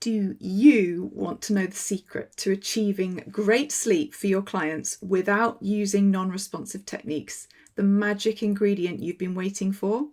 do you want to know the secret to achieving great sleep for your clients without using non-responsive techniques? The magic ingredient you've been waiting for?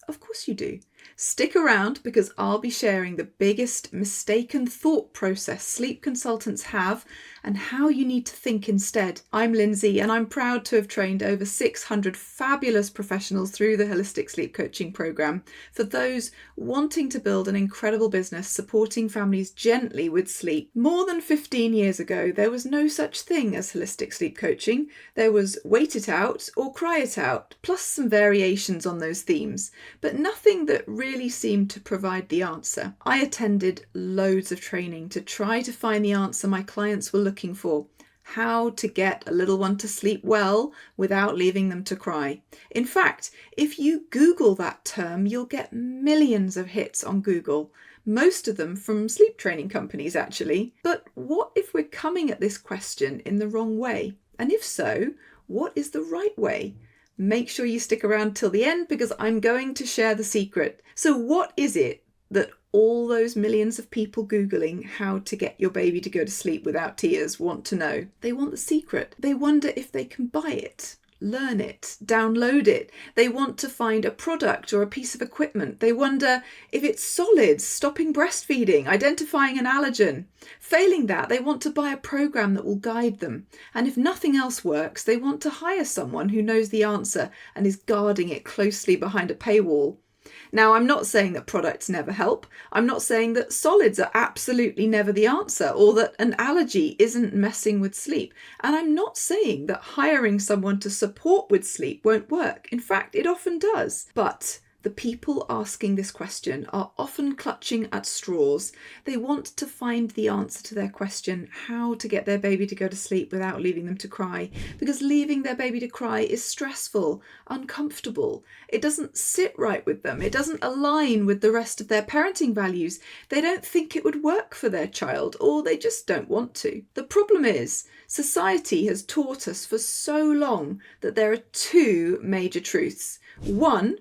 Of course you do. Stick around because I'll be sharing the biggest mistaken thought process sleep consultants have and how you need to think instead. I'm Lindsay and I'm proud to have trained over 600 fabulous professionals through the Holistic Sleep Coaching Program for those wanting to build an incredible business supporting families gently with sleep. More than 15 years ago, there was no such thing as holistic sleep coaching. There was wait it out or cry it out, plus some variations on those themes, but nothing that really seemed to provide the answer. I attended loads of training to try to find the answer my clients were looking for. How to get a little one to sleep well without leaving them to cry. In fact, if you Google that term, you'll get millions of hits on Google. Most of them from sleep training companies, actually. But what if we're coming at this question in the wrong way? And if so, what is the right way? Make sure you stick around till the end because I'm going to share the secret. So what is it that all those millions of people Googling how to get your baby to go to sleep without tears want to know? They want the secret. They wonder if they can buy it, learn it, download it. They want to find a product or a piece of equipment. They wonder if it's solid, stopping breastfeeding, identifying an allergen. Failing that, they want to buy a program that will guide them. And if nothing else works, they want to hire someone who knows the answer and is guarding it closely behind a paywall. Now, I'm not saying that products never help. I'm not saying that solids are absolutely never the answer or that an allergy isn't messing with sleep. And I'm not saying that hiring someone to support with sleep won't work. In fact, it often does. But the people asking this question are often clutching at straws. They want to find the answer to their question, how to get their baby to go to sleep without leaving them to cry, because leaving their baby to cry is stressful, uncomfortable. It doesn't sit right with them. It doesn't align with the rest of their parenting values. They don't think it would work for their child, or they just don't want to. The problem is, society has taught us for so long that there are two major truths. One,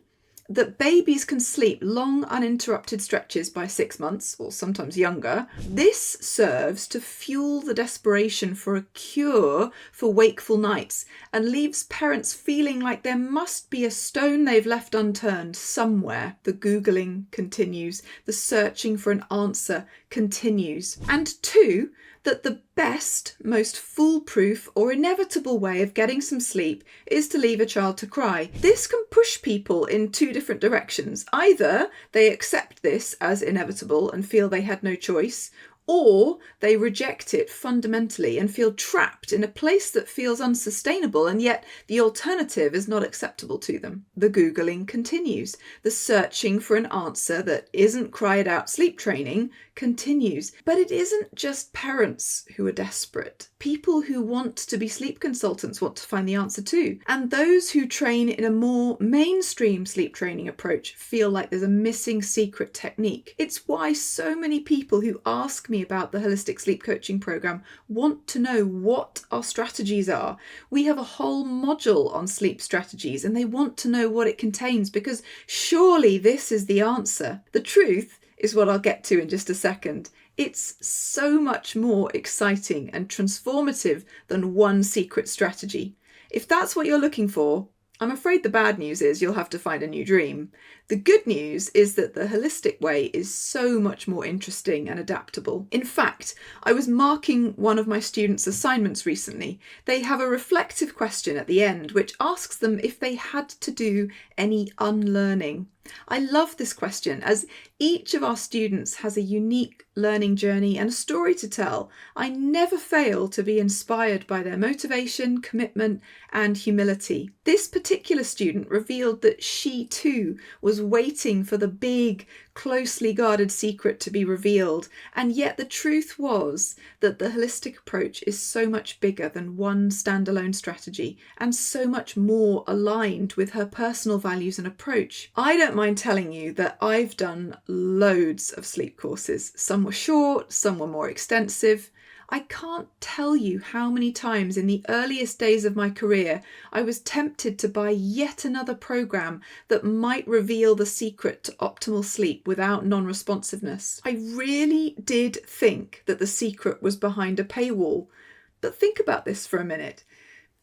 that babies can sleep long uninterrupted stretches by 6 months, or sometimes younger. This serves to fuel the desperation for a cure for wakeful nights and leaves parents feeling like there must be a stone they've left unturned somewhere. The Googling continues. The searching for an answer continues. And two, that the best, most foolproof or inevitable way of getting some sleep is to leave a child to cry. This can push people in two different directions. Either they accept this as inevitable and feel they had no choice, or they reject it fundamentally and feel trapped in a place that feels unsustainable, and yet the alternative is not acceptable to them. The Googling continues. The searching for an answer that isn't cried out sleep training continues. But it isn't just parents who are desperate. People who want to be sleep consultants want to find the answer too. And those who train in a more mainstream sleep training approach feel like there's a missing secret technique. It's why so many people who ask me about the Holistic Sleep Coaching Program want to know what our strategies are. We have a whole module on sleep strategies and they want to know what it contains because surely this is the answer. The truth is what I'll get to in just a second. It's so much more exciting and transformative than one secret strategy. If that's what you're looking for, I'm afraid the bad news is you'll have to find a new dream. The good news is that the holistic way is so much more interesting and adaptable. In fact, I was marking one of my students' assignments recently. They have a reflective question at the end which asks them if they had to do any unlearning. I love this question as each of our students has a unique learning journey and a story to tell. I never fail to be inspired by their motivation, commitment, and humility. This particular student revealed that she too was waiting for the big, closely guarded secret to be revealed, and yet the truth was that the holistic approach is so much bigger than one standalone strategy and so much more aligned with her personal values and approach. I don't mind telling you that I've done loads of sleep courses. Some were short, some were more extensive. I can't tell you how many times in the earliest days of my career I was tempted to buy yet another program that might reveal the secret to optimal sleep without non-responsiveness. I really did think that the secret was behind a paywall. But think about this for a minute.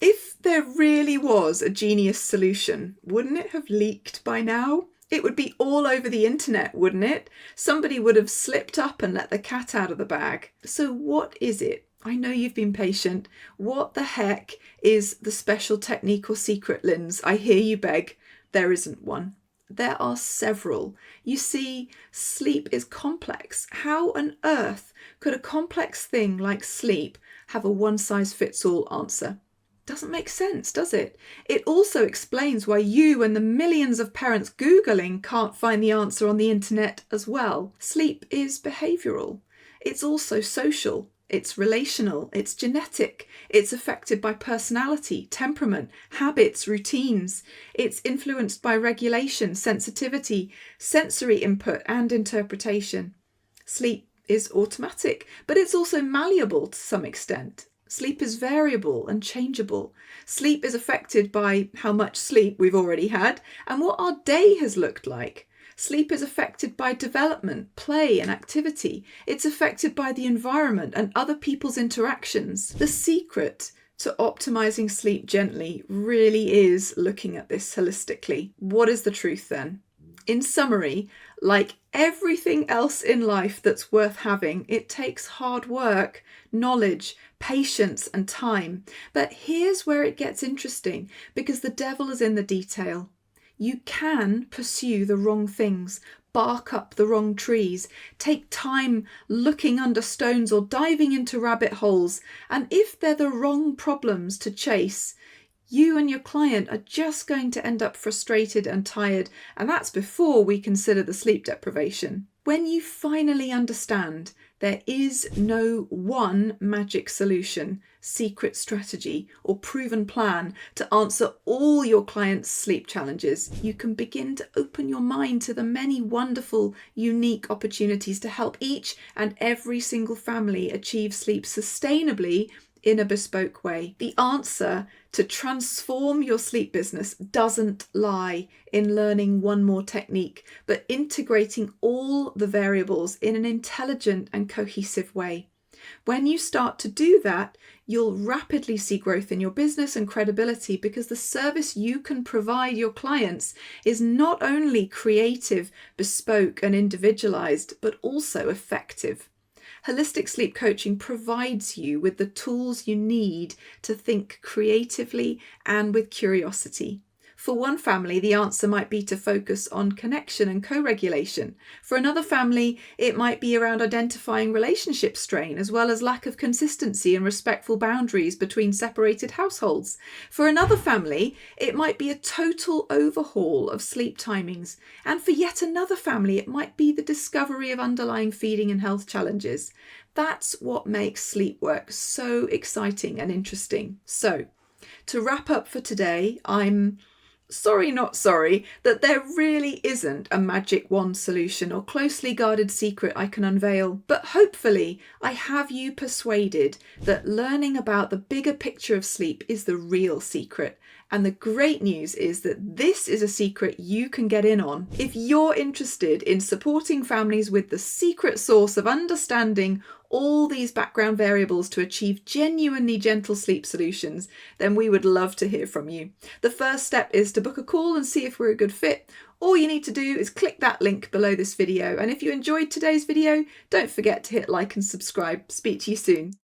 If there really was a genius solution, wouldn't it have leaked by now? It would be all over the internet, wouldn't it? Somebody would have slipped up and let the cat out of the bag. So what is it? I know you've been patient. What the heck is the special technique or secret, Linz? I hear you beg. There isn't one. There are several. You see, sleep is complex. How on earth could a complex thing like sleep have a one-size-fits-all answer? Doesn't make sense, does it? It also explains why you and the millions of parents Googling can't find the answer on the internet as well. Sleep is behavioural. It's also social. It's relational. It's genetic. It's affected by personality, temperament, habits, routines. It's influenced by regulation, sensitivity, sensory input, and interpretation. Sleep is automatic, but it's also malleable to some extent. Sleep is variable and changeable. Sleep is affected by how much sleep we've already had and what our day has looked like. Sleep is affected by development, play and activity. It's affected by the environment and other people's interactions. The secret to optimizing sleep gently really is looking at this holistically. What is the truth then? In summary, like everything else in life that's worth having, it takes hard work, knowledge, patience and time. But here's where it gets interesting, because the devil is in the detail. You can pursue the wrong things, bark up the wrong trees, take time looking under stones or diving into rabbit holes, and if they're the wrong problems to chase, you and your client are just going to end up frustrated and tired, and that's before we consider the sleep deprivation. When you finally understand there is no one magic solution, secret strategy, or proven plan to answer all your clients' sleep challenges, you can begin to open your mind to the many wonderful, unique opportunities to help each and every single family achieve sleep sustainably in a bespoke way. The answer to transform your sleep business doesn't lie in learning one more technique, but integrating all the variables in an intelligent and cohesive way. When you start to do that, you'll rapidly see growth in your business and credibility, because the service you can provide your clients is not only creative, bespoke, and individualized, but also effective. Holistic sleep coaching provides you with the tools you need to think creatively and with curiosity. For one family, the answer might be to focus on connection and co-regulation. For another family, it might be around identifying relationship strain, as well as lack of consistency and respectful boundaries between separated households. For another family, it might be a total overhaul of sleep timings. And for yet another family, it might be the discovery of underlying feeding and health challenges. That's what makes sleep work so exciting and interesting. So, to wrap up for today, I'm sorry, not sorry, that there really isn't a magic wand solution or closely guarded secret I can unveil, but hopefully I have you persuaded that learning about the bigger picture of sleep is the real secret. And the great news is that this is a secret you can get in on. If you're interested in supporting families with the secret sauce of understanding all these background variables to achieve genuinely gentle sleep solutions, then we would love to hear from you. The first step is to book a call and see if we're a good fit. All you need to do is click that link below this video. And if you enjoyed today's video, don't forget to hit like and subscribe. Speak to you soon.